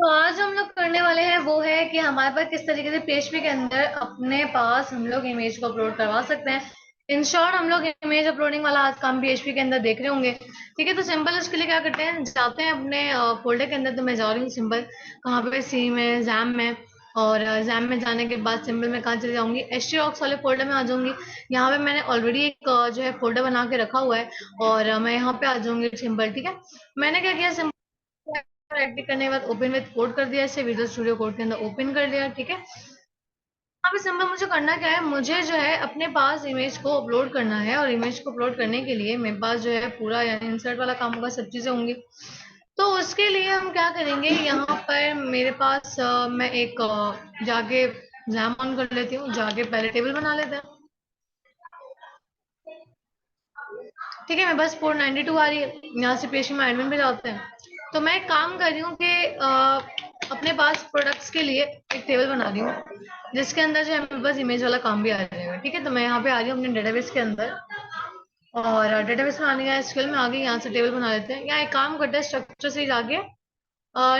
तो आज हम लोग करने वाले हैं वो है कि हमारे पास किस तरीके से पीएचपी के अंदर अपने पास हम लोग इमेज को अपलोड करवा सकते हैं। इन शॉर्ट हम लोग इमेज अपलोडिंग वाला आज काम पीएचपी के अंदर देख रहे होंगे। ठीक है, तो सिंपल उसके लिए क्या करते हैं, जाते हैं अपने फोल्डर के अंदर। तो मैं जा रही हूँ सिंपल कहाँ पे, सी में, जैम में। और जैम में जाने के बाद सिंपल में कहाँ चली जाऊंगी, एचटीऑक्स वाले फोल्डर में आ जाऊंगी। यहाँ पे मैंने ऑलरेडी एक जो है फोल्डर बना के रखा हुआ है। और मैं यहाँ पे आ जाऊंगी सिंपल। ठीक है, मैंने क्या किया, एडिट करने के बाद ओपन विद कोड कर दिया, इसे विजुअल स्टूडियो कोड के अंदर ओपन कर लिया। ठीक है, अब इस सिंपल मुझे करना क्या है, मुझे जो है अपने पास इमेज को अपलोड करना है। और इमेज को अपलोड करने के लिए मेरे पास जो है पूरा यानी इंसर्ट वाला काम होगा, सब चीजें होंगी। तो उसके लिए हम क्या करेंगे, यहाँ पर मेरे पास मैं एक जाके जैम ऑन कर लेती हूँ, जाके पहले टेबल बना लेते हैं। ठीक है, मेरे पास 492 आ रही है, यहाँ से पेज में एडमिन पे जाते हैं। तो मैं एक काम कर रही हूँ कि अपने पास प्रोडक्ट्स के लिए एक टेबल बना रही हूँ, जिसके अंदर जो है मेरे पास इमेज वाला काम भी आ जाएगा। ठीक है, तो मैं यहाँ पे आ रही हूँ अपने डेटाबेस के अंदर। और डेटाबेस में आने का एसक्यूएल में आगे यहाँ से टेबल बना लेते हैं। यहाँ एक काम करते हैं, स्ट्रक्चर से जाके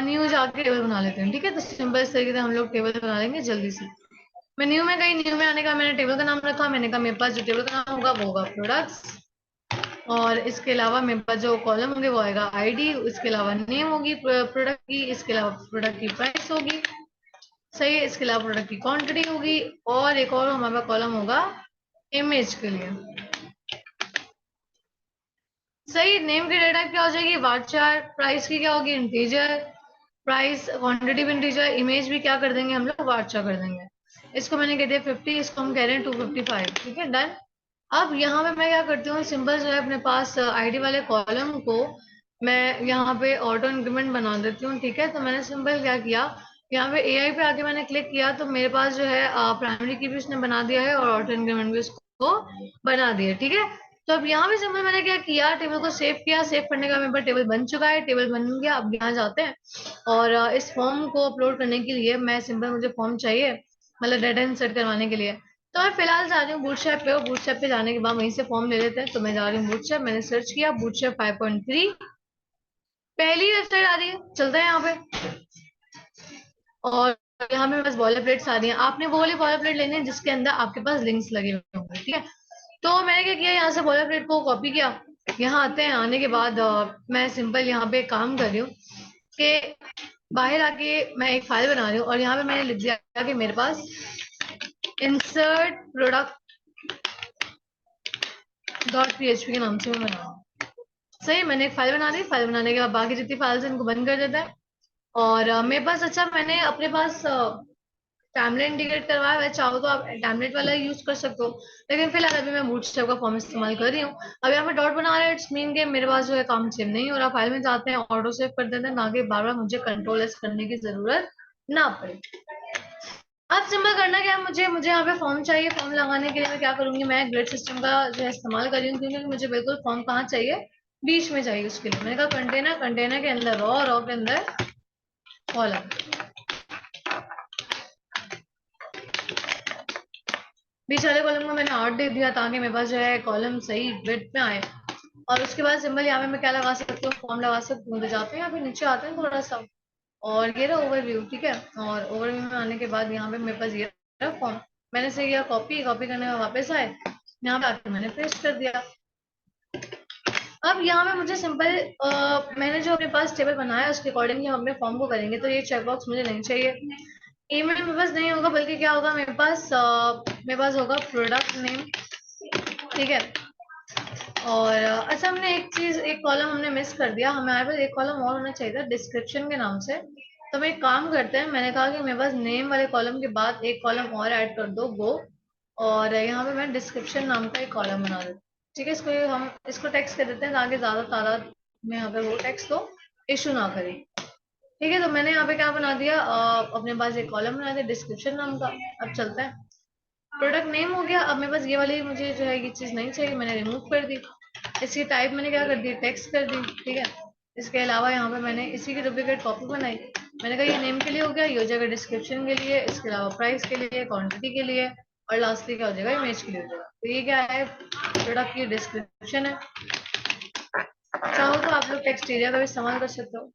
न्यू जाके टेबल बना लेते हैं। ठीक है, तो सिंपल इस तरीके से हम लोग टेबल बना लेंगे जल्दी से। मैं न्यू में गई, न्यू में आने का मैंने टेबल का नाम रखा। मैंने कहा मेरे पास जो टेबल का नाम होगा वो होगा प्रोडक्ट्स। और इसके अलावा मेरे पास जो कॉलम होंगे वो आएगा आईडी, इसके अलावा नेम होगी प्रोडक्ट की, इसके अलावा प्रोडक्ट की प्राइस होगी, सही है, इसके अलावा प्रोडक्ट की क्वांटिटी होगी। और एक और हमारा कॉलम होगा इमेज के लिए। सही, नेम की डेटा क्या हो जाएगी वार्चार, प्राइस की क्या होगी इंटीजर, प्राइस क्वांटिटी भी इंटीजर, इमेज भी क्या कर देंगे हम लोग वार्चा कर देंगे। इसको मैंने कह दिया 50, इसको हम कह रहे हैं 255। ठीक है, डन। अब यहाँ पे मैं क्या करती हूँ, सिंपल जो है अपने पास आईडी वाले कॉलम को मैं यहाँ पे ऑटो इंक्रीमेंट बना देती हूँ। ठीक है, तो मैंने सिंपल क्या किया, यहाँ पे एआई पे आके मैंने क्लिक किया तो मेरे पास जो है प्राइमरी की भी उसने बना दिया है और ऑटो इंक्रीमेंट भी उसको बना दिया। ठीक है, तो अब यहाँ भी सिंपल मैंने क्या किया, टेबल को सेव किया, सेव करने का मेरे पास टेबल बन चुका है, टेबल बन गया। अब यहाँ जाते हैं और इस फॉर्म को अपलोड करने के लिए मैं सिंपल, मुझे फॉर्म चाहिए मतलब डाटा इंसर्ट करवाने के लिए। तो मैं फिलहाल जा रही हूँ बूटस्ट्रैप पे, और बूटस्ट्रैप पे जाने के बाद वहीं से फॉर्म ले लेते हैं। तो मैं जा रही हूँ बूटस्ट्रैप, मैंने सर्च किया बूटस्ट्रैप 5.3, पहली वेबसाइट आ रही है, चलते हैं यहाँ पे। और यहाँ पे बस बॉलर प्लेट्स आ रही हैं, आपने वो वाली बॉलर प्लेट लेनी है जिसके अंदर आपके पास लिंक्स लगे हुए होंगे। ठीक है, तो मैंने क्या किया, यहाँ से बॉलर प्लेट को कॉपी किया। यहाँ आते हैं, आने के बाद मैं सिंपल यहाँ पे काम कर रही हूँ कि बाहर आके मैं एक फाइल बना रही हूँ। और यहाँ पे मैंने लिख दिया कि मेरे पास इंसर्ट प्रोडक्ट डॉट पीएचपी के नाम से मैं बना रहा हूँ। सही, मैंने एक फाइल बना दी, फाइल बनाने के बाद बाकी जितनी फाइल्स हैं इनको बंद कर देता है। और मेरे पास, अच्छा मैंने अपने पास टाइमलाइन इंटीग्रेट करवाया है, चाहो तो आप टैमलेट वाला यूज कर सकते हो। लेकिन फिलहाल अभी मैं बूटस्ट्रैप का फॉर्म इस्तेमाल कर रही हूँ। अब यहाँ पे डॉट बना रहे हैं, इट्स मीन के मेरे पास जो है काम सेव नहीं हो रहा। फाइल में जाते हैं, ऑटो सेव कर देते हैं, ना कि बार बार मुझे कंट्रोल एस करने की जरूरत ना पड़े। अब सिंपल करना क्या है, मुझे मुझे यहाँ पे फॉर्म चाहिए। फॉर्म लगाने के लिए मैं क्या करूंगी, मैं ग्रिड सिस्टम का जो है इस्तेमाल कर रही हूँ, क्योंकि मुझे बिल्कुल फॉर्म कहाँ चाहिए, बीच में चाहिए। उसके लिए मैंने कहा कंटेनर, कंटेनर के अंदर रॉ, रॉ के अंदर कॉलम। बीच वाले कॉलम को मैंने 8 दे दिया ताकि मेरे पास जो है कॉलम सही विड्थ में आए। और उसके बाद सिंबल यहाँ पे मैं क्या लगा सकती हूँ, फॉर्म लगा सकती हूँ। तो जाते हैं यहाँ पे नीचे आते हैं थोड़ा सा, और ये रहा ओवरव्यू। ठीक है, और ओवरव्यू में आने के बाद यहाँ पे मेरे पास ये रहा फॉर्म। मैंने से किया कॉपी, कॉपी करने में वापस आए, यहाँ पे आके मैंने पेस्ट कर दिया। अब यहाँ पे मुझे सिंपल मैंने जो अपने पास टेबल बनाया है उसके अकॉर्डिंग हम अपने फॉर्म को करेंगे। तो ये चेकबॉक्स मुझे नहीं चाहिए, ईमेल मेरे पास नहीं होगा, बल्कि क्या होगा मेरे पास होगा प्रोडक्ट नेम। ठीक है, और अच्छा हमने एक चीज, एक कॉलम हमने मिस कर दिया, हमारे पास एक कॉलम और होना चाहिए था डिस्क्रिप्शन के नाम से। तो हम एक काम करते हैं, मैंने कहा कि मेरे पास नेम वाले कॉलम के बाद एक कॉलम और ऐड कर दो, गो। और यहाँ पे मैं डिस्क्रिप्शन नाम का एक कॉलम बना देती हूँ। ठीक है, इसको हम इसको टेक्स्ट कर देते हैं ताकि ज्यादा तादाद में यहाँ पे वो टेक्स्ट को इशू ना करे। ठीक है, तो मैंने यहाँ पे क्या बना दिया, अपने पास एक कॉलम बना दिया डिस्क्रिप्शन नाम का। अब चलता है, प्रोडक्ट नेम हो गया। अब मेरे पास ये वाली मुझे जो है ये चीज नहीं चाहिए, मैंने रिमूव कर दी। इसकी टाइप मैंने क्या कर दी, टेक्स्ट कर दी। ठीक है, इसके अलावा यहाँ पे मैंने इसी की डुप्लीकेट कॉपी बनाई। मैंने कहा ये नेम के लिए हो गया, ये हो जाएगा डिस्क्रिप्शन के लिए, इसके अलावा प्राइस के लिए, क्वांटिटी के लिए, और लास्टली क्या हो जाएगा, इमेज के लिए हो जाएगा। तो ये क्या है, प्रोडक्ट की डिस्क्रिप्शन है। चाहो तो आप लोग टेक्स्ट एरिया का भी इस्तेमाल कर सकते हो।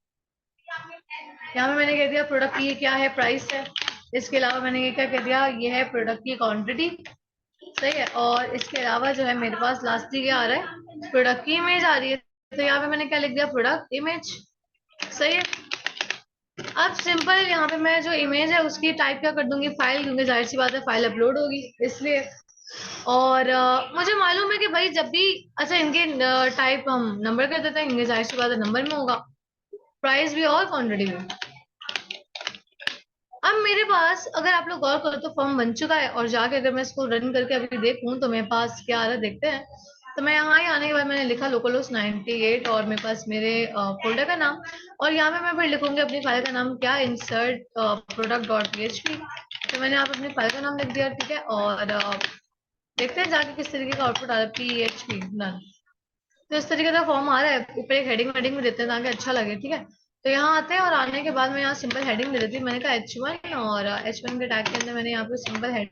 यहाँ पे मैंने कह दिया प्रोडक्ट की क्या है, प्राइस है। इसके अलावा मैंने ये क्या कह दिया, ये है प्रोडक्ट की क्वांटिटी, सही है। और इसके अलावा जो है मेरे पास लास्टली क्या आ रहा है, प्रोडक्ट की इमेज आ रही है। तो यहाँ पे मैंने क्या लिख दिया, प्रोडक्ट इमेज, सही है। अब सिंपल यहाँ पे मैं जो इमेज है उसकी टाइप क्या कर दूंगी, फाइल, क्योंकि जाहिर सी बात है फाइल अपलोड होगी इसलिए। और मुझे मालूम है कि भाई जब भी, अच्छा इनके टाइप हम नंबर कर देते हैं, इनके जाहिर सी बात है नंबर में होगा, प्राइस भी और क्वांटिटी भी। अब मेरे पास अगर आप लोग गौर करो तो फॉर्म बन चुका है, और जाके अगर मैं इसको रन करके अभी देखूं तो मेरे पास क्या आ रहा है देखते हैं। तो मैं यहाँ ही आने के बाद मैंने लिखा लोकलोस 98 और मेरे पास मेरे फोल्डर का नाम, और यहाँ पे मैं फिर लिखूंगी अपनी फाइल का नाम क्या, इंसर्ट प्रोडक्ट डॉट पीएचपी। तो मैंने यहाँ पे अपनी फाइल का नाम लिख दिया, ठीक है। और देखते हैं जाके किस तरीके का आउटपुट आ रहा है, पीएचपी डन। तो इस तरीके का फॉर्म आ रहा है, ऊपर एक हेडिंग वेडिंग भी देते हैं ताकि अच्छा लगे, ठीक है। तो यहाँ आते हैं और आने के बाद मैं यहाँ सिंपल हेडिंग दे देती हूँ, मैंने कहा H1, और H1 के टैग के अंदर मैंने यहाँ पे सिंपल हेडिंग,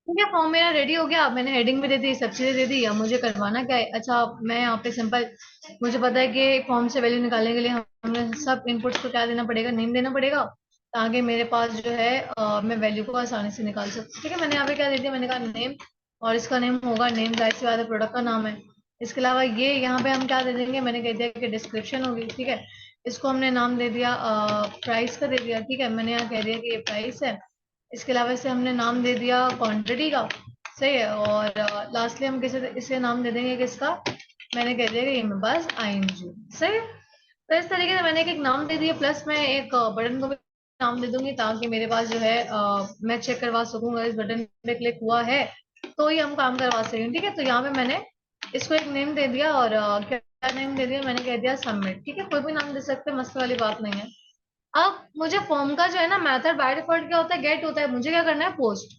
ठीक है। फॉर्म मेरा रेडी हो गया, मैंने हेडिंग भी दे दी, सब चीजें दे दी। अब मुझे करवाना क्या है, अच्छा मैं यहाँ पे सिंपल, मुझे पता है कि फॉर्म से वैल्यू निकालने के लिए हमें सब इनपुट्स को क्या देना पड़ेगा, नेम देना पड़ेगा, ताकि मेरे पास जो है मैं वैल्यू को आसानी से निकाल सकूँ, ठीक है। मैंने यहाँ पे क्या दे दिया, मैंने कहा नेम, और इसका नेम होगा नेम, जाहिर सी बात है प्रोडक्ट का नाम है। इसके अलावा ये यहाँ पे हम क्या दे देंगे, मैंने कह दिया कि डिस्क्रिप्शन होगी, ठीक है। इसको हमने नाम दे दिया प्राइस का दे दिया, ठीक है। मैंने यहाँ कह दिया कि ये प्राइस है। इसके अलावा इसे हमने नाम दे दिया क्वांटिटी का, सही है। और लास्टली हम किसे इसे नाम दे देंगे किसका, मैंने कह दिया कि ये मेरे पास आईएनजी, सही है। तो इस तरीके से मैंने एक नाम दे दिया, प्लस मैं एक बटन को भी नाम दे दूंगी ताकि मेरे पास जो है मैं चेक करवा सकूँ, अगर इस बटन पे क्लिक हुआ है तो ही हम काम करवा सकें, ठीक है। तो यहाँ पे मैंने इसको एक नेम दे दिया, और क्या नेम दे दिया, मैंने कह दिया सबमिट, ठीक है। कोई भी नाम दे सकते हैं, मसले वाली बात नहीं है। अब मुझे फॉर्म का जो है ना मेथड बाय डिफॉल्ट क्या होता है, गेट होता है, मुझे क्या करना है, पोस्ट।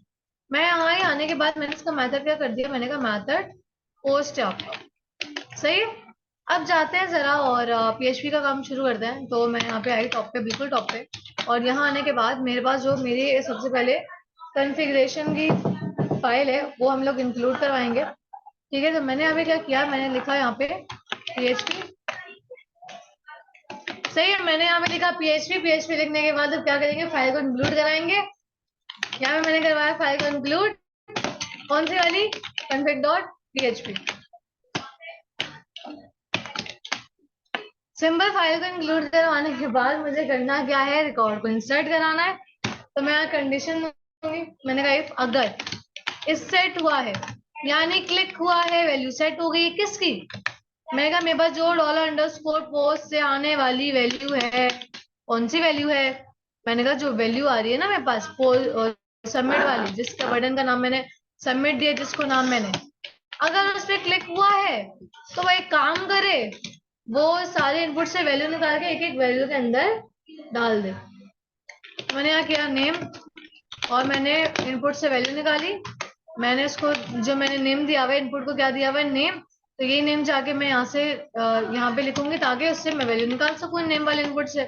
मैं यहाँ ही आने के बाद मैंने इसका मेथड क्या कर दिया, मैंने कहा मेथड पोस्ट है आपका, सही है। अब जाते हैं जरा और पीएचपी का काम शुरू करते हैं। तो मैं यहाँ पे आई टॉप पे, बिल्कुल टॉप पे, और यहाँ आने के बाद मेरे पास जो मेरी सबसे पहले कॉन्फ़िगरेशन की फाइल है वो हम लोग इंक्लूड करवाएंगे, ठीक है। तो मैंने अभी क्या किया, मैंने लिखा यहाँ पे पीएचपी, सही है। मैंने यहाँ पे लिखा पीएचपी, पीएचपी लिखने के बाद अब क्या करेंगे, फाइल को इंक्लूड कराएंगे। यहाँ पे मैंने करवाया फाइल को इंक्लूड, कौन सी वाली, config dot PHP. Simple file को इंक्लूड करवाने के बाद मुझे करना क्या है, रिकॉर्ड को इंसर्ट कराना है। तो मैं यहाँ कंडीशन दूंगी, मैंने कहा इफ अगर इस सेट हुआ है, यानी क्लिक हुआ है, वैल्यू सेट हो गई किसकी, मैंने कहा मेरे पास जो डॉलर अंडरस्कोर पोस्ट से आने वाली वैल्यू है, कौन सी वैल्यू है, मैंने कहा जो वैल्यू आ रही है ना मेरे पास सबमिट वाली, जिसका बटन का नाम मैंने सबमिट दिया, जिसको नाम मैंने, अगर उस पर क्लिक हुआ है तो भाई काम करे, वो सारे इनपुट से वैल्यू निकाल के एक एक वैल्यू के अंदर डाल दे। मैंने यहाँ किया नेम, और मैंने इनपुट से वैल्यू निकाली, मैंने इसको जो मैंने नेम दिया हुआ है, इनपुट को क्या दिया हुआ है, नेम। तो ये नेम जाके मैं यहाँ से यहाँ पे लिखूंगी ताकि उससे मैं वैल्यू निकाल सकूँ नेम वाले इनपुट से।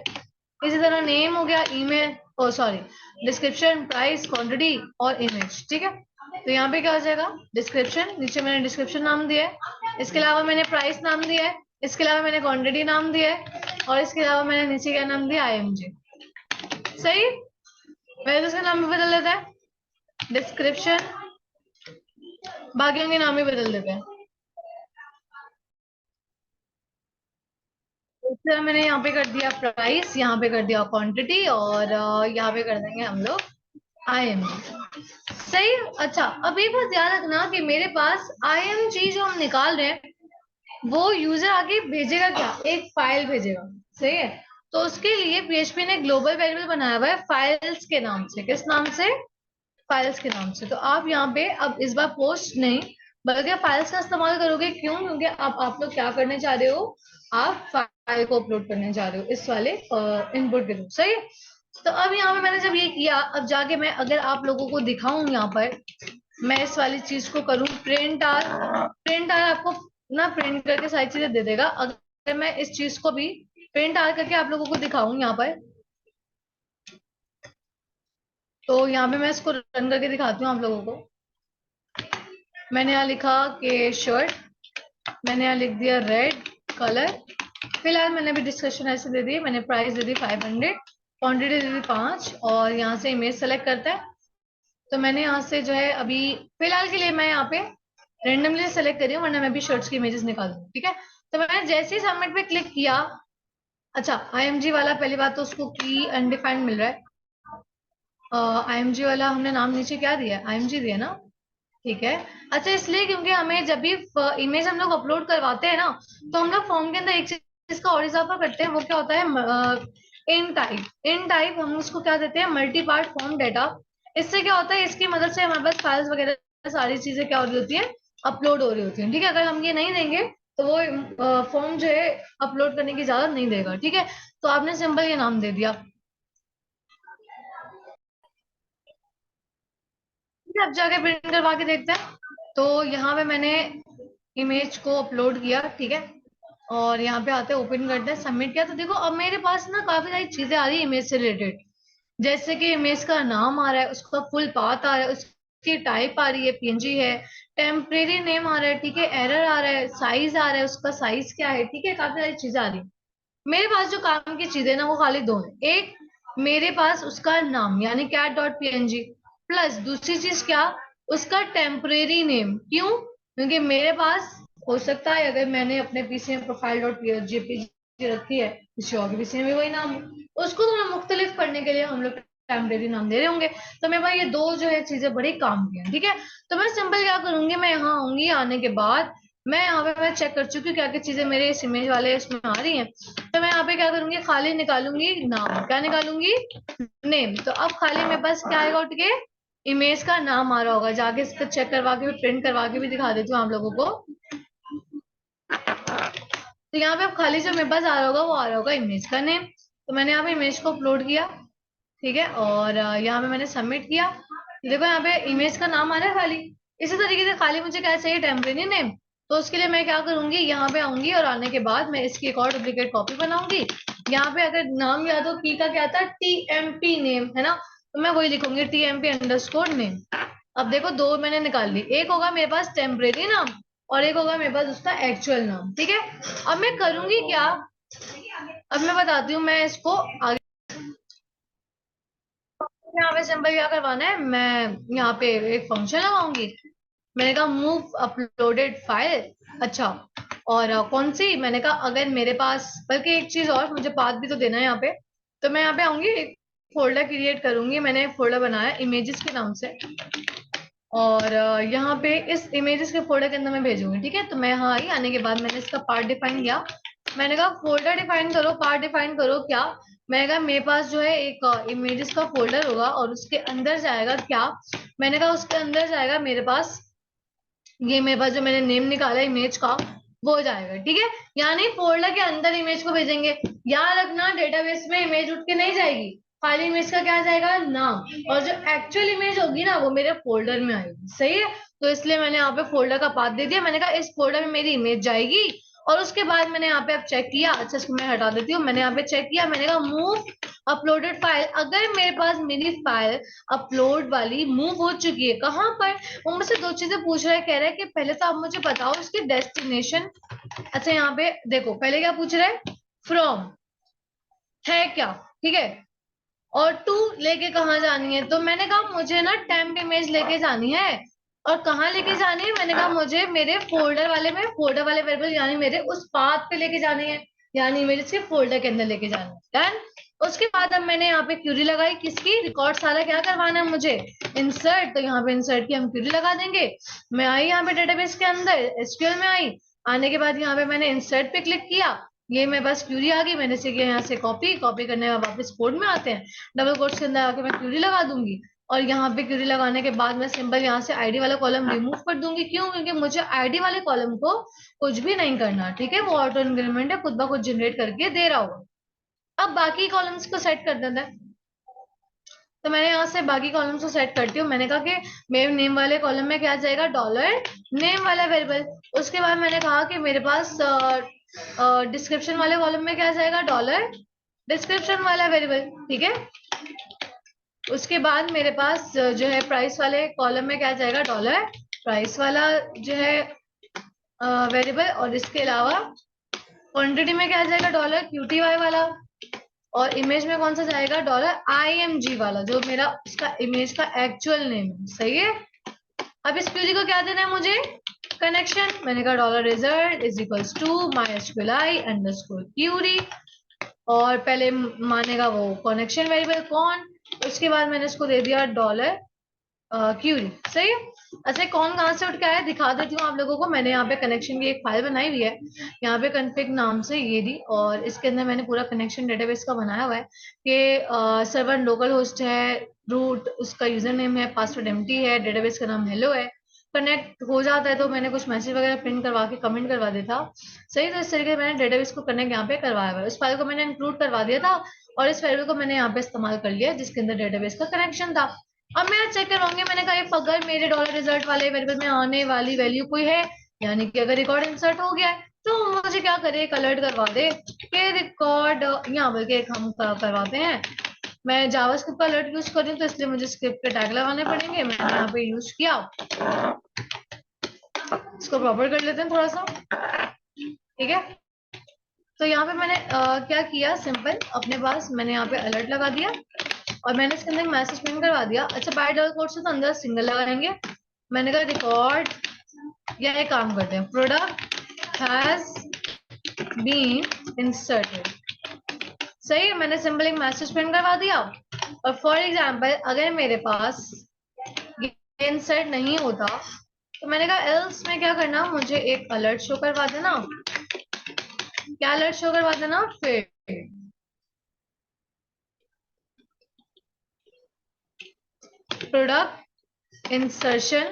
इसी तरह नेम हो गया, ईमेल, ओ सॉरी, डिस्क्रिप्शन, प्राइस, क्वांटिटी और इमेज, ठीक है। तो यहाँ पे क्या हो जाएगा, डिस्क्रिप्शन, नीचे मैंने डिस्क्रिप्शन नाम दिया है, इसके अलावा मैंने प्राइस नाम दिया है, इसके अलावा मैंने क्वांटिटी नाम दिया है, और इसके अलावा मैंने नीचे क्या नाम दिया, आईएमजी, सही। मैंने तो इसका नाम भी बदल देता है, डिस्क्रिप्शन, बाकियों के नाम भी बदल देते हैं। इस तरह मैंने यहाँ पे कर दिया प्राइस, यहाँ पे कर दिया क्वांटिटी, और यहाँ पे कर देंगे हम लोग आईएमजी, सही। अच्छा अब एक बात ध्यान रखना कि मेरे पास आईएमजी जो हम निकाल रहे हैं वो यूजर आगे भेजेगा क्या, एक फाइल भेजेगा, सही है। तो उसके लिए पीएचपी ने ग्लोबल वेरिएबल बनाया हुआ है फाइल्स के नाम से, किस नाम से, फाइल्स के नाम से। तो आप यहाँ पे अब इस बार पोस्ट नहीं बल्कि फाइल्स का इस्तेमाल करोगे, क्यों, क्योंकि अब आप लोग क्या करने जा रहे हो, आप फाइल को अपलोड करने जा रहे हो इस वाले इनपुट के थ्रू, सही है। तो अब यहाँ पे मैंने जब ये किया, अब जाके मैं अगर आप लोगों को दिखाऊं, यहाँ पर मैं इस वाली चीज को करूं प्रिंट आर, प्रिंट आर आपको ना प्रिंट करके सारी चीजें दे देगा। अगर मैं इस चीज को भी प्रिंट आर करके आप लोगों को दिखाऊं यहाँ पर, तो यहाँ पे मैं इसको रन करके दिखाती हूँ आप लोगों को। मैंने यहाँ लिखा कि शर्ट, मैंने यहाँ लिख दिया रेड कलर। फिलहाल मैंने अभी डिस्क्रिप्शन ऐसे दे दी, मैंने प्राइस दे दी 500, क्वांटिटी दे दी 5, और यहाँ से इमेज सेलेक्ट करता है। तो मैंने यहाँ से जो है अभी फिलहाल के लिए मैं यहाँ पे रेंडमली सेलेक्ट कर रही हूँ, वरना मैं भी शर्ट्स की इमेजेस निकाल दूँ, ठीक है। तो मैंने जैसे ही सबमिट पे क्लिक किया, अच्छा IMG वाला पहली बात तो उसको की अनडिफाइंड मिल रहा है। IMG वाला हमने नाम नीचे क्या दिया, IMG दिया ना, ठीक है। अच्छा इसलिए क्योंकि हमें जब भी इमेज हम लोग अपलोड करवाते हैं ना, तो हम लोग फॉर्म के अंदर एक चीज का और इजाफा करते हैं, वो क्या होता है इन टाइप। इन टाइप हम उसको क्या देते हैं, मल्टी पार्ट फॉर्म डेटा। इससे क्या होता है, इसकी मदद से हमारे पास फाइल्स वगैरह सारी चीजें क्या हो रही होती है, अपलोड हो रही होती है, ठीक है। अगर हम ये नहीं देंगे तो वो फॉर्म जो है अपलोड करने की इजाजत नहीं देगा, ठीक है। तो आपने सिंपल ये नाम दे दिया। अब जाके प्रिंट करवा के देखते हैं। तो यहाँ पे मैंने इमेज को अपलोड किया, ठीक है। और यहाँ पे आते हैं, ओपन करते हैं, सबमिट किया। तो देखो अब मेरे पास ना काफी सारी चीजें आ रही है इमेज से रिलेटेड, जैसे कि इमेज का नाम आ रहा है, उसका फुल पाथ आ रहा है, उसकी टाइप आ रही है PNG है, टेम्परेरी नेम आ रहा है, ठीक है, एरर आ रहा है, साइज आ रहा है, उसका साइज क्या है, ठीक है, काफी सारी चीजें आ रही है। मेरे पास जो काम की चीजें ना वो खाली दो है। एक, मेरे पास उसका नाम यानी cat.png, प्लस दूसरी चीज क्या, उसका टेम्परेरी नेम। क्यों, क्योंकि मेरे पास हो सकता है अगर मैंने अपने पीसी में प्रोफाइल डॉट जेपीजी रखी है, किसी और के पीसी में भी वही नाम हो, उसको थोड़ा मुख्तलिफ करने के लिए हम लोग टेम्परेरी नाम दे रहे होंगे। तो मेरे पास ये दो जो है चीजें बड़ी काम की हैं, ठीक है। तो मैं सिंपल क्या करूंगी, मैं यहाँ आऊंगी, आने के बाद मैं यहाँ पे मैं चेक कर चुकी हूँ क्या क्या चीजें मेरे इस इमेज वाले इसमें आ रही हैं। तो मैं यहाँ पे क्या करूंगी, खाली निकालूंगी नाम, क्या निकालूंगी, नेम। तो अब खाली मेरे पास क्या आएगा उठ के, इमेज का नाम आ रहा होगा। जाके इसको चेक करवा के भी, प्रिंट करवा के भी दिखा देती हूँ आप लोगों को। तो यहाँ पे अब खाली जो मेरे पास आ रहा होगा वो आ रहा होगा इमेज का नेम। तो मैंने यहाँ पे इमेज को अपलोड किया, ठीक है, और यहाँ पे मैंने सबमिट किया। देखो यहाँ पे इमेज का नाम आ रहा है खाली। इसी तरीके से खाली मुझे क्या चाहिए, टेम्परेरी नेम। तो उसके लिए मैं क्या करूंगी, यहाँ पे आऊंगी और आने के बाद मैं इसकी एक और डुप्लीकेट कॉपी बनाऊंगी। यहाँ पे अगर नाम याद हो की का क्या था, TMP नेम है ना, तो मैं वही लिखूंगी TMP_नेम। अब देखो दो मैंने निकाल ली, एक होगा मेरे पास टेम्परेरी नाम और एक होगा मेरे पास उसका एक्चुअल नाम, ठीक है। अब मैं करूंगी क्या, अब मैं बताती हूँ मैं इसको आगे। यहाँ पे सिंपल क्या करवाना है, मैं यहाँ पे एक फंक्शन लगाऊंगी। मैंने कहा मूव अपलोडेड फाइल, अच्छा, और कौन सी, मैंने कहा अगर मेरे पास, बल्कि एक चीज और, मुझे पाथ भी तो देना है यहाँ पे। तो मैं यहाँ पे आऊंगी, एक फोल्डर क्रिएट करूंगी, मैंने एक फोल्डर बनाया इमेजेस के नाम से, और यहाँ पे इस इमेजेस के फोल्डर के अंदर मैं भेजूंगी, ठीक है। तो मैं यहाँ आई, आने के बाद मैंने इसका पार्ट डिफाइन किया। मैंने कहा फोल्डर डिफाइन करो, पार्ट डिफाइन करो, क्या, मैंने कहा मेरे पास जो है एक इमेजेस का फोल्डर होगा और उसके अंदर जाएगा क्या, मैंने कहा उसके अंदर जाएगा मेरे पास, ये मेरे पास जो मैंने नेम निकाला इमेज का वो जाएगा, ठीक है। यानी फोल्डर के अंदर इमेज को भेजेंगे। याद रखना डेटाबेस में इमेज उठ के नहीं जाएगी, खाली इमेज का क्या जाएगा, नाम, और जो एक्चुअल इमेज होगी ना वो मेरे फोल्डर में आएगी, सही है। तो इसलिए मैंने यहाँ पे फोल्डर का पाथ दे दिया, मैंने कहा इस फोल्डर में मेरी इमेज जाएगी। और उसके बाद मैंने यहाँ पे अब चेक किया, अच्छा इसको मैं हटा देती हूँ, मैंने यहाँ पे चेक किया, मैंने कहा मूव अपलोडेड फाइल, अगर मेरे पास मेरी फाइल अपलोड वाली मूव हो चुकी है, कहाँ पर, वो मुझसे दो चीजें पूछ रहा है, कह रहा है कि पहले तो आप मुझे बताओ इसकी डेस्टिनेशन। अच्छा यहाँ पे देखो पहले क्या पूछ रहा है, फ्रॉम है क्या, ठीक है, और टू लेके कहाँ जानी है। तो मैंने कहा मुझे ना टेम्प इमेज लेके जानी है, और कहाँ लेके जानी है, मैंने कहा मुझे मेरे फोल्डर वाले में, फोल्डर वाले वेरिएबल यानी मेरे उस पाथ पे लेके जानी है, यानी मेरे इसके फोल्डर के अंदर लेके जानी है, डन। उसके बाद अब मैंने यहाँ पे क्यूरी लगाई, किसकी, रिकॉर्ड सारा क्या करवाना है मुझे, इंसर्ट। तो यहाँ पे इंसर्ट की हम क्यूरी लगा देंगे। मैं आई यहाँ पे डेटाबेस के अंदर, एसक्यूएल में आई, आने के बाद यहाँ पे मैंने इंसर्ट पे क्लिक किया, ये मेरे पास क्यूरी आ गई, मैंने से किया यहाँ से कॉपी, कॉपी करने के बाद वापस कोड में आते हैं, डबल कोट्स के अंदर आके मैं क्यूरी लगा दूंगी। और यहाँ पे क्यूरी लगाने के बाद मैं सिंपल यहाँ से आईडी वाला कॉलम रिमूव कर दूंगी। क्यों, क्योंकि मुझे आईडी वाले कॉलम को कुछ भी नहीं करना, ठीक है, वो ऑटो इंक्रीमेंट है, खुद ब खुद जनरेट करके दे रहा होगा। अब बाकी कॉलम्स को सेट कर देता है। तो मैंने यहाँ से बाकी कॉलम्स को सेट करती हूँ। मैंने कहा कि मेरे नेम वाले कॉलम में क्या जाएगा, डॉलर नेम वाला वेरिएबल। उसके बाद मैंने कहा कि मेरे पास डिस्क्रिप्शन वाले कॉलम में क्या जाएगा, डॉलर डिस्क्रिप्शन वाला वेरिएबल, ठीक है। उसके बाद मेरे पास जो है प्राइस वाले कॉलम में क्या जाएगा, डॉलर प्राइस वाला जो है वेरिएबल, और इसके अलावा क्वांटिटी में क्या जाएगा डॉलर QTY वाला, और इमेज में कौन सा जाएगा डॉलर IMG वाला, जो मेरा इसका इमेज का एक्चुअल नेम है। सही है। अब इस क्यूरी को क्या देना है मुझे, कनेक्शन। मैंने कहा dollar result is equals to MySQLi_query, और पहले मानेगा वो कनेक्शन वेरिएबल कौन, उसके बाद मैंने इसको दे दिया डॉलर क्यूरी। सही है। अच्छा कौन कहाँ से उठ के आया दिखा देती हूँ आप लोगों को। मैंने यहाँ पे कनेक्शन की एक फाइल बनाई हुई है, यहाँ पे कन्फिग नाम से ये दी, और इसके अंदर मैंने पूरा कनेक्शन डेटाबेस का बनाया हुआ है कि सर्वर लोकल होस्ट है, रूट उसका यूजर नेम है, पासवर्ड एम्प्टी है, डेटाबेस का नाम हेलो है। कनेक्ट हो जाता है तो मैंने कुछ मैसेज वगैरह प्रिंट करवा के कमेंट करवा दिया था। सही। तो इस तरीके से मैंने डेटाबेस को कनेक्ट यहाँ पे करवाया हुआ है। उस फाइल को मैंने इंक्लूड करवा दिया था, और इस फाइल को मैंने यहाँ पे इस्तेमाल कर लिया जिसके अंदर डेटाबेस का कनेक्शन था। अब मैं चेक करवाऊंगी, मैंने कहा अगर मेरे डॉलर रिजल्ट वाले वेरिएबल में आने वाली वैल्यू कोई है, यानी कि अगर रिकॉर्ड इंसर्ट हो गया है, तो मुझे क्या करे, एक अलर्ट करवा दे कि रिकॉर्ड, यहाँ बल्कि एक हम करवाते हैं, मैं जावास्क्रिप्ट का अलर्ट यूज कर रही हूँ तो इसलिए मुझे स्क्रिप्ट के टैग लगाने पड़ेंगे। मैंने यहाँ पे यूज किया, इसको प्रॉपर कर लेते हैं थोड़ा सा। ठीक है। तो यहाँ पे मैंने क्या किया, सिंपल अपने पास मैंने यहाँ पे अलर्ट लगा दिया, और मैंने इसके अंदर मैसेज प्रिंट करवा दिया। अच्छा बाय डबल कोट से तो अंदर सिंगल लगाएंगे। मैंने कहा रिकॉर्ड, या एक काम करते हैं, प्रोडक्ट हैज बीन इंसर्टेड। सही है। मैंने सिंपल एक मैसेज प्रिंट करवा दिया, और फॉर एग्जांपल अगर मेरे पास ये इंसर्ट नहीं होता तो मैंने कहा एल्स में क्या करना, मुझे एक अलर्ट शो करवा देना। क्या अलर्ट शो करवा देना, फिर प्रोडक्ट इंसर्शन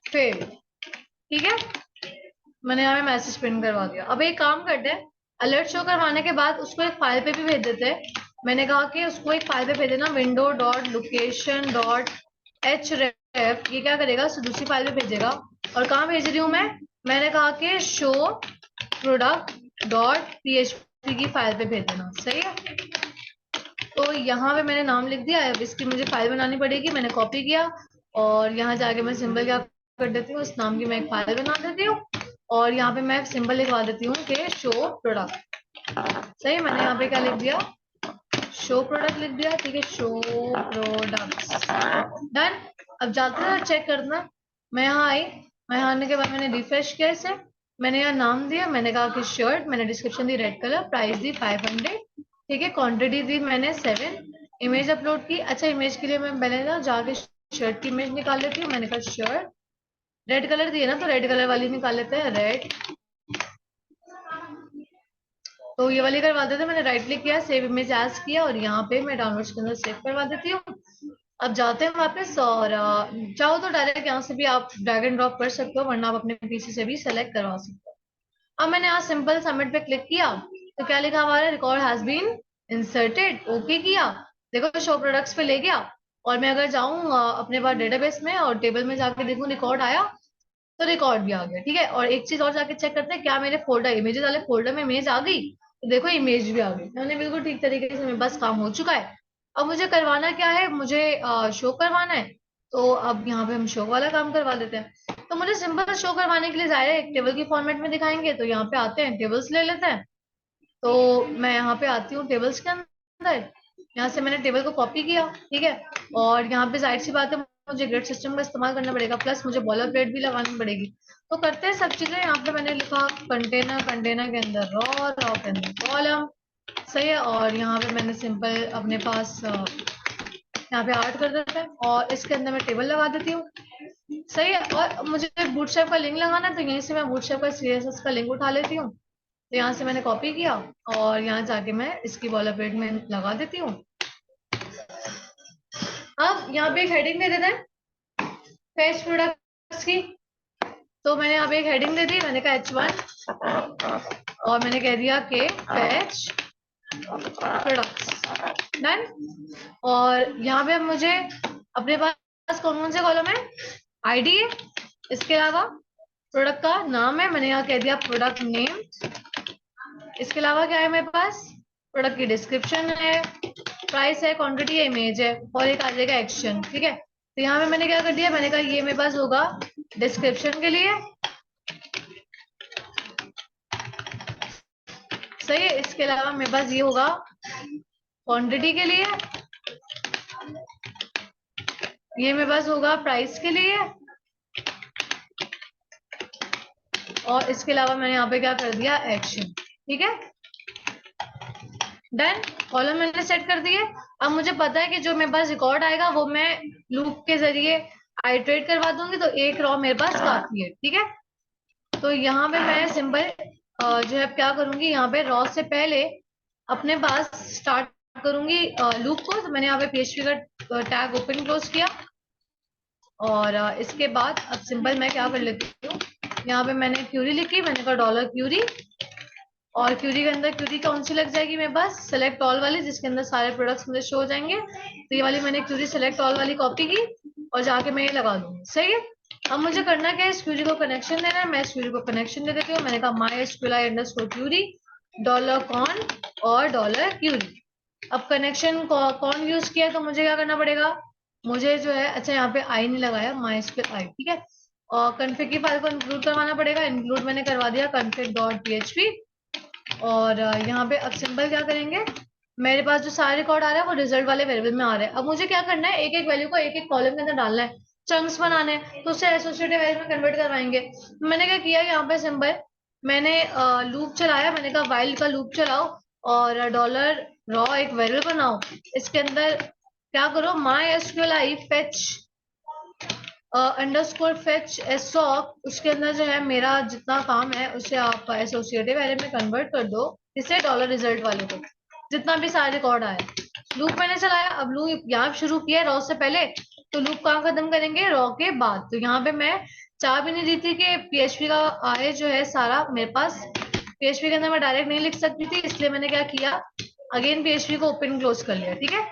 फिर। ठीक है। मैंने यहाँ पे मैसेज प्रिंट करवा दिया। अब एक काम करते हैं, अलर्ट शो करवाने के बाद उसको एक फाइल पे भी भेज देते हैं। मैंने कहा कि उसको एक फाइल पे भेज देना, window.location.href। ये क्या करेगा, दूसरी फाइल पे भेजेगा। और कहाँ भेज रही हूँ मैंने कहा कि शो प्रोडक्ट.php की फाइल पे भेज देना। सही है। तो यहाँ पे मैंने नाम लिख दिया। अब इसकी मुझे फाइल बनानी पड़ेगी, मैंने कॉपी किया, और यहाँ जाके मैं सिंबल क्या कर देती हूँ, इस नाम की मैं एक फाइल बना देती हूँ, और यहाँ पे मैं सिंबल लिखवा देती हूँ कि शो प्रोडक्ट। सही। मैंने यहाँ पे क्या लिख दिया, शो प्रोडक्ट लिख दिया। ठीक है, शो प्रोडक्ट्स, डन। अब जाते हैं चेक करना। मैं यहाँ आई, मैं यहाँ आने के बाद मैंने रिफ्रेश किया इसे, मैंने यहाँ नाम दिया, मैंने कहा कि शर्ट, मैंने डिस्क्रिप्शन दी रेड कलर, प्राइस दी 500। ठीक है, क्वांटिटी दी मैंने 7, इमेज अपलोड की। अच्छा इमेज के लिए मैं पहले ना जाके शर्ट की इमेज निकाल लेती हूँ। मैंने कहा शर्ट, रेड कलर दी है ना, तो रेड कलर वाली निकाल लेते हैं, रेड। तो ये वाली करवा देते हैं। मैंने राइट क्लिक किया, सेव इमेज एज किया, और यहाँ पे मैं डाउनलोड्स के अंदर सेव करवा देती हूँ। अब जाते हैं वापस, और चाहो तो डायरेक्ट यहाँ से भी आप ड्रैग एंड ड्रॉप कर सकते हो, वरना आप अपने पीसी से भी सेलेक्ट करवा सकते हो। अब मैंने यहाँ सिंपल सबमिट पे क्लिक किया, तो क्या लिखा हमारा, record has been inserted. Okay किया, देखो शो प्रोडक्ट्स पे ले गया। और मैं अगर जाऊँ अपने पास डेटाबेस में और टेबल में जाके देखूँ रिकॉर्ड आया, तो रिकॉर्ड भी आ गया। ठीक है। और एक चीज और जाके चेक करते हैं, क्या मेरे फोल्डर इमेजेस वाले फोल्डर में इमेज आ गई, तो देखो इमेज भी आ गई। मैंने बिल्कुल ठीक तरीके से मेरे पास काम हो चुका है। अब मुझे करवाना क्या है, मुझे शो करवाना है। तो अब यहाँ पे हम शो वाला काम करवा लेते हैं। तो मुझे सिंपल शो करवाने के लिए जाहिर है एक टेबल की फॉर्मेट में दिखाएंगे, तो यहाँ पे आते हैं, टेबल्स ले लेते हैं। तो मैं यहाँ पे आती हूँ टेबल्स के अंदर, यहाँ से मैंने टेबल को कॉपी किया। ठीक है। और यहाँ पे जाहिर सी बात है मुझे ग्रेड सिस्टम का इस्तेमाल करना पड़ेगा, प्लस मुझे बॉलर प्लेट भी लगानी पड़ेगी। तो करते हैं सब चीजें। यहाँ पे मैंने लिखा कंटेनर, कंटेनर के अंदर रॉ, रॉ के अंदर कॉलम। सही है। और यहाँ पे मैंने सिंपल अपने पास यहाँ पे आर्ट कर देते हैं, और इसके अंदर मैं टेबल लगा देती हूँ। सही है। और मुझे बूटस्ट्रैप का लिंक लगाना है, तो यहीं से मैं बूटस्ट्रैप का CSS का लिंक उठा लेती हूँ। तो यहाँ से मैंने कॉपी किया, और यहाँ जाके मैं इसकी बॉलर प्लेट में लगा देती हूँ। अब यहाँ पे एक हेडिंग दे देते हैं फेच प्रोडक्ट्स की। तो मैंने यहाँ पे एक हेडिंग दे दी, मैंने कहा H1, और मैंने कह दिया कि फेच प्रोडक्ट्स, डन। और यहाँ पे मुझे अपने पास कौन कौन से कॉलम है, आईडी है, इसके अलावा प्रोडक्ट का नाम है, मैंने यहाँ कह दिया प्रोडक्ट नेम। इसके अलावा क्या है मेरे पास, प्रोडक्ट की डिस्क्रिप्शन है, प्राइस है, क्वांटिटी है, इमेज है, और एक आ जाएगा एक्शन। ठीक है। तो यहाँ पे मैंने क्या कर दिया, मैंने कहा ये मेरे पास होगा डिस्क्रिप्शन के लिए, सही है। इसके अलावा मेरे पास ये होगा क्वांटिटी के लिए, ये मेरे पास होगा प्राइस के लिए, और इसके अलावा मैंने यहाँ पे क्या कर दिया, एक्शन। ठीक है, डन। कॉलम मैंने सेट कर दिए। अब मुझे पता है कि जो मेरे पास रिकॉर्ड आएगा वो मैं लूप के जरिए आइटरेट करवा दूंगी, तो एक रॉ मेरे पास काफी है। ठीक है, तो यहाँ पे मैं सिंपल जो है क्या करूंगी, यहाँ पे रॉ से पहले अपने पास स्टार्ट करूंगी लूप को। तो मैंने यहाँ पे PHP का टैग ओपन क्लोज किया, और इसके बाद अब सिंपल मैं क्या कर लेती हूँ, यहाँ पे मैंने क्यूरी लिखी, मैंने कहा डॉलर क्यूरी, और क्यूरी के अंदर क्यूरी कौन सी लग जाएगी मेरे पास, सेलेक्ट ऑल वाली, जिसके अंदर सारे प्रोडक्ट्स मुझे शो हो जाएंगे। तो ये वाली मैंने क्यूरी सेलेक्ट ऑल वाली कॉपी की और जाके मैं ये लगा दूंगी। सही है, अब मुझे करना क्या है, इस क्यूरी को कनेक्शन देना है। मैं इस क्यूरी को कनेक्शन दे देती हूँ। मैंने कहा my SQLi underscore query dollar con और डॉलर क्यूरी। अब कनेक्शन कौन यूज किया, तो मुझे क्या करना पड़ेगा, मुझे जो है, अच्छा यहाँ पे आई नहीं लगाया, माई SQLi। ठीक है, और config की फाइल को इंक्लूड करवाना पड़ेगा। इंक्लूड मैंने करवा दिया config.php। और यहाँ पे अब सिंपल क्या करेंगे, मेरे पास जो सारे रिकॉर्ड आ रहा है वो रिजल्ट वाले वेरिएबल में आ रहे हैं। अब मुझे क्या करना है, एक एक वैल्यू को एक एक कॉलम के अंदर डालना है, चंक्स बनाने हैं, तो उससे एसोसिएटिव वैल्यू में कन्वर्ट करवाएंगे। मैंने क्या किया, यहाँ पे सिंपल मैंने लूप चलाया, मैंने कहा वाइल का लूप चलाओ और डॉलर रॉ एक वेरिएबल बनाओ, इसके अंदर क्या करो, माई SQLi फेच अंडरस्कोर फेच एसॉक, उसके अंदर जो है मेरा जितना काम है उसे आप एसोसिएटिव एरे में कन्वर्ट कर दो, इसे डॉलर रिजल्ट वाले को, जितना भी सारे रिकॉर्ड आए। लूप मैंने चलाया, अब लूप यहाँ शुरू किया रॉ से पहले, तो लूप कहाँ खत्म करेंगे, रॉ के बाद। तो यहाँ पे मैं चाह भी नहीं रही थी कि PHP का आए जो है सारा मेरे पास, PHP के अंदर मैं डायरेक्ट नहीं लिख सकती थी, इसलिए मैंने क्या किया, अगेन PHP को ओपन क्लोज कर लिया। ठीक है,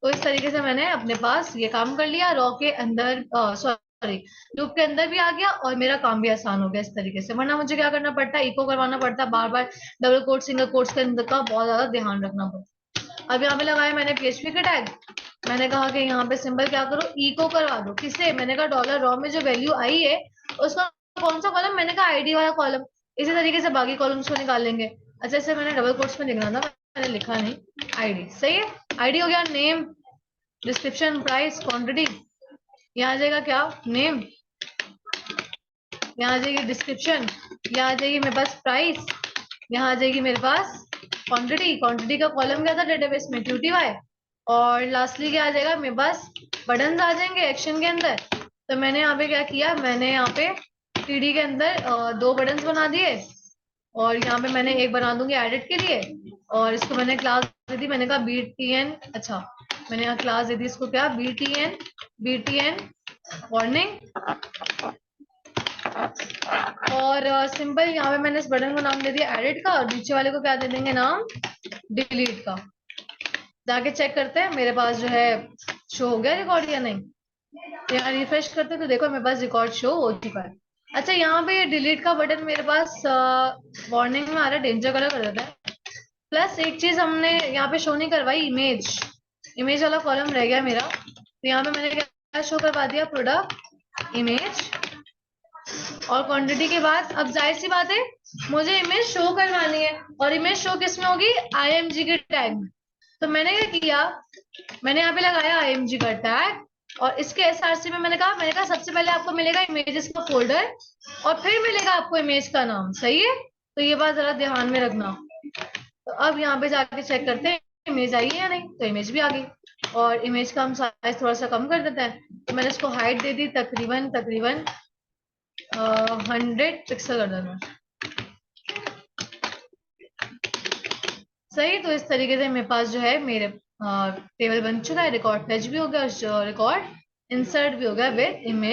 तो इस तरीके से मैंने अपने पास ये काम कर लिया, रॉ के अंदर सॉरी लूप के अंदर भी आ गया, और मेरा काम भी आसान हो गया इस तरीके से। वरना मुझे क्या करना पड़ता है, इको करवाना पड़ता है बार बार, डबल कोट सिंगल कोट्स के अंदर का बहुत ज्यादा ध्यान रखना पड़ता। अब यहाँ पे लगाया मैंने PHP का टैग, मैंने कहा कि यहाँ पे सिंबल क्या करो, इको करवा दो। किसे, मैंने कहा डॉलर रॉ में जो वैल्यू आई है उसका कौन सा कॉलम, मैंने कहा ID वाला कॉलम। इसी तरीके से बाकी कॉलम्स को निकाल लेंगे। अच्छा, इसे मैंने डबल कोट्स में लिखना था, मैंने लिखा नहीं, ID। सही है, ID हो गया, नेम, डिस्क्रिप्शन, प्राइस, क्वांटिटी। यहाँ आ जाएगा क्या, नेम, यहाँ आ जाएगी डिस्क्रिप्शन, यहाँ आ जाएगी मेरे पास प्राइस, यहाँ आ जाएगी मेरे पास क्वांटिटी। क्वांटिटी का कॉलम क्या था डेटाबेस में, QTY। और लास्टली क्या आ जाएगा मेरे पास, बटन्स आ जाएंगे एक्शन के अंदर। तो मैंने यहाँ पे क्या किया, मैंने यहाँ पे TD के अंदर 2 बटन्स बना दिए, और यहाँ पे मैंने एक बना दूंगी एडिट के लिए, और इसको मैंने क्लास दे दी, मैंने कहा BTN। अच्छा, मैंने यहाँ क्लास दे दी इसको क्या, BTN वार्निंग। और सिंपल यहाँ पे मैंने इस बटन को नाम दे दिया एडिट का, और नीचे वाले को क्या दे देंगे नाम, डिलीट का। जाके चेक करते हैं मेरे पास जो है शो हो गया रिकॉर्ड या नहीं। यहाँ रिफ्रेश करते हैं तो देखो मेरे पास रिकॉर्ड शो हो चुका है। अच्छा, यहाँ पे डिलीट का बटन मेरे पास वार्निंग में आ रहा है, डेंजर कलर कर देता है। प्लस एक चीज हमने यहाँ पे शो नहीं करवाई, इमेज वाला कॉलम रह गया मेरा। तो यहाँ पे मैंने क्या शो करवा दिया, प्रोडक्ट इमेज, और क्वांटिटी के बाद अब जाहिर सी बात है मुझे इमेज शो करवानी है, और इमेज शो किस में होगी, IMG के टैग में। तो मैंने क्या किया, मैंने यहाँ पे लगाया IMG का टैग, और इसके SRC में मैंने कहा सबसे पहले आपको मिलेगा इमेजेस का फोल्डर, और फिर मिलेगा आपको इमेज का नाम। सही है, तो ये बात जरा ध्यान में रखना। तो अब यहाँ पे जाके चेक करते हैं इमेज आई है या नहीं, तो इमेज भी आ गई। और इमेज का हम साइज थोड़ा सा कम कर देते हैं, तो मैंने इसको हाइट दे दी तकरीबन 100 पिक्सल कर देना। सही, तो इस तरीके से मेरे पास जो है मेरे टेबल बन चुका है, रिकॉर्ड फेच भी हो गया, रिकॉर्ड इंसर्ट भी हो गया विद इमेज।